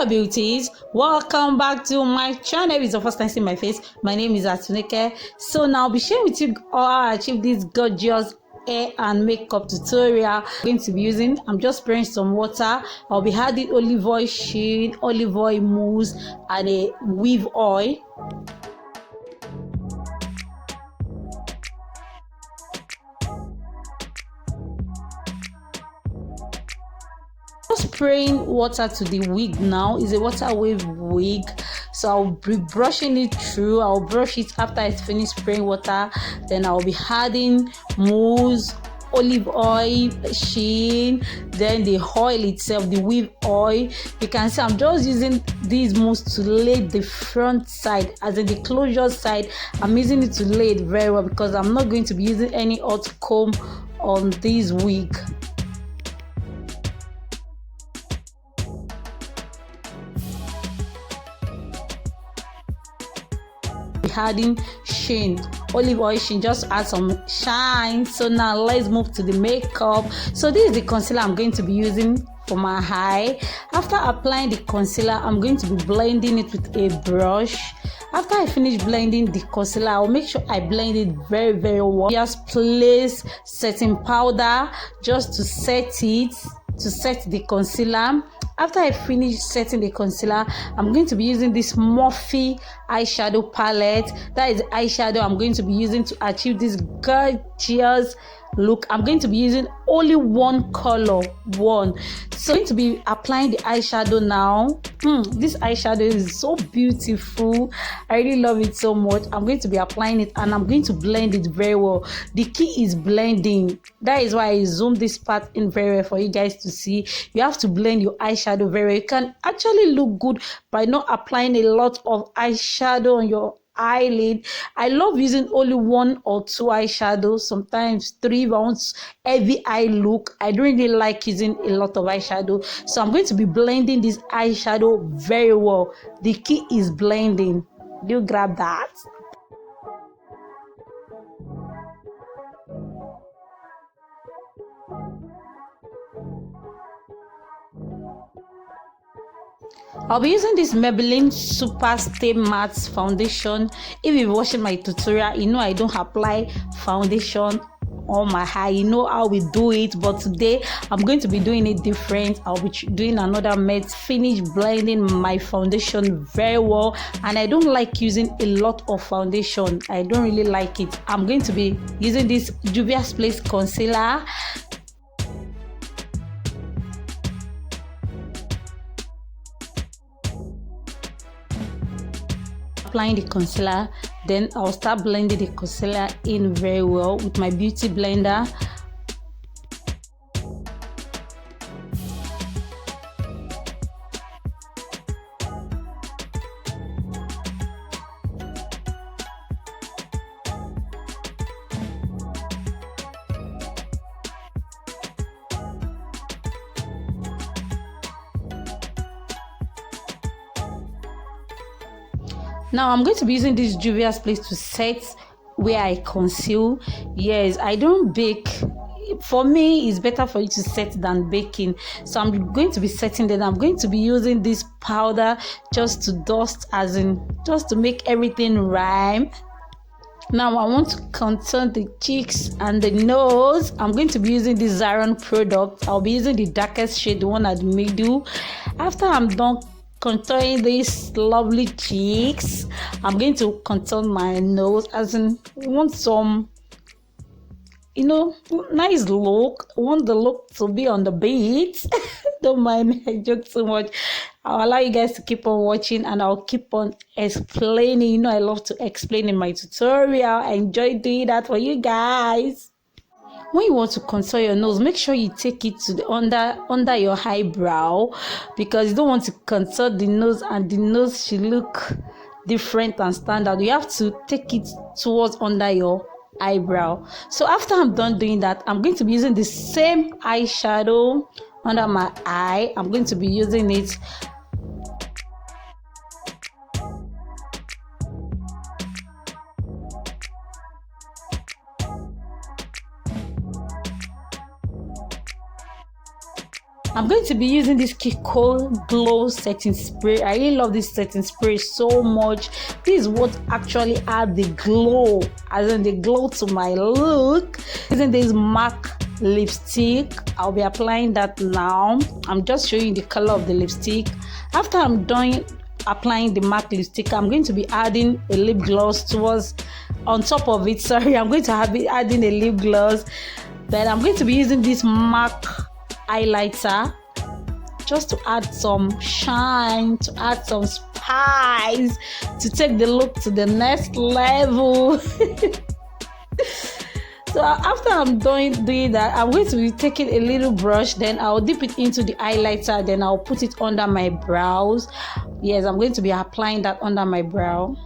Hello beauties, welcome back to my channel. If it's the first time seeing my face, my name is Atuneke. So now I'll be sharing with you how I achieve this gorgeous hair and makeup tutorial. I'm going to be using, I'm just spraying some water. I'll be adding olive oil sheen, olive oil mousse and a weave oil. Spraying water to the wig now. Is a water wave wig, so I'll be brushing it through. I'll brush it after I finish spraying water, then I'll be adding mousse, olive oil sheen, then the oil itself, the weave oil. You can see I'm just using this mousse to lay the front side, as in the closure side. I'm using it to lay it very well because I'm not going to be using any hot comb on this wig. Adding sheen, olive oil sheen, just add some shine. So now let's move to the makeup. So this is the concealer I'm going to be using for my eye. After applying the concealer, I'm going to be blending it with a brush. After I finish blending the concealer, I'll make sure I blend it very well. Just place setting powder just to set it, to set the concealer. After I finish setting the concealer, I'm going to be using this Morphe eyeshadow palette. That is the eyeshadow I'm going to be using to achieve this gorgeous look. I'm going to be using only one color, one. So I'm going to be applying the eyeshadow now. This eyeshadow is so beautiful. I really love it so much. I'm going to be applying it and I'm going to blend it very well. The key is blending. That is why I zoomed this part in very well for you guys to see. You have to blend your eyeshadow very well. You can actually look good by not applying a lot of eyeshadow on your eyelid. I love using only one or two eyeshadows, sometimes three if I want heavy eye look. I don't really like using a lot of eyeshadow, so I'm going to be blending this eyeshadow very well. The key is blending. Do you grab that? I'll be using this Maybelline Super Stay Matte Foundation. If you're watching my tutorial, you know I don't apply foundation on my eye. You know how we do it, but today I'm going to be doing it different. I'll be doing another matte finish, blending my foundation very well. And I don't like using a lot of foundation. I don't really like it. I'm going to be using this Juvia Place concealer. Applying the concealer, then I'll start blending the concealer in very well with my beauty blender. Now I'm going to be using this Juvia Place to set where I conceal. Yes, I don't bake. For me, it's better for you to set than baking. So I'm going to be setting that. I'm going to be using this powder just to dust, as in just to make everything rhyme. Now I want to contour the cheeks and the nose. I'm going to be using this Zaron product. I'll be using the darkest shade, the one at the middle. After I'm done contouring these lovely cheeks, I'm going to contour my nose, as in want some, you know, nice look. I want the look to be on the beat. Don't mind me, I joke too much. I'll allow you guys to keep on watching and I'll keep on explaining. You know I love to explain in my tutorial. I enjoy doing that for you guys. When you want to contour your nose, make sure you take it to the under your eyebrow, because you don't want to contour the nose and the nose should look different and stand out. You have to take it towards under your eyebrow. So after I'm done doing that, I'm going to be using the same eyeshadow under my eye. I'm going to be using it I'm going to be using this KIKO Glow setting spray. I really love this setting spray so much. This is what actually add the glow, as in the glow to my look. Using this MAC lipstick, I'll be applying that now. I'm just showing you the color of the lipstick. After I'm done applying the MAC lipstick, I'm going to be adding a lip gloss towards on top of it. Sorry, I'm going to be adding a lip gloss. Then I'm going to be using this MAC highlighter just to add some shine, to add some spice, to take the look to the next level. So after I'm done doing that, I'm going to be taking a little brush, then I'll dip it into the highlighter, then I'll put it under my brows. Yes, I'm going to be applying that under my brow.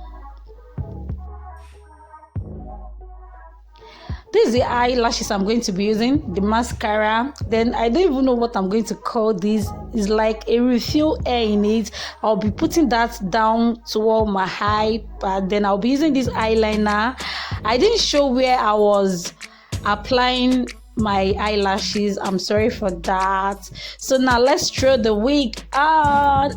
This is the eyelashes I'm going to be using, the mascara. Then I don't even know what I'm going to call this. It's like a refill air in it. I'll be putting that down toward my eye, but then I'll be using this eyeliner. I didn't show where I was applying my eyelashes. I'm sorry for that. So now let's throw the wig on.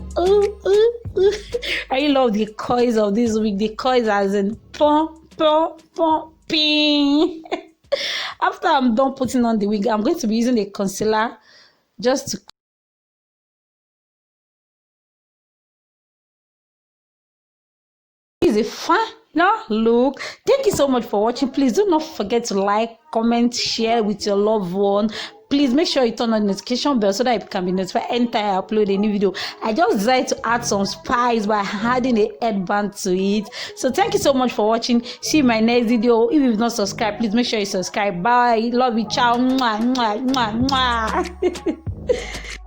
I love the coils of this wig. The coils as in pom pom pom ping. After I'm done putting on the wig, I'm going to be using a concealer just to is a final look. Thank you so much for watching. Please do not forget to like, comment, share with your loved one. Please make sure you turn on the notification bell so that it can be notified anytime I upload a new video. I just decided to add some spice by adding a headband to it. So thank you so much for watching. See you in my next video. If you've not subscribed, please make sure you subscribe. Bye. Love you. Ciao. Mwah, mwah, mwah, mwah.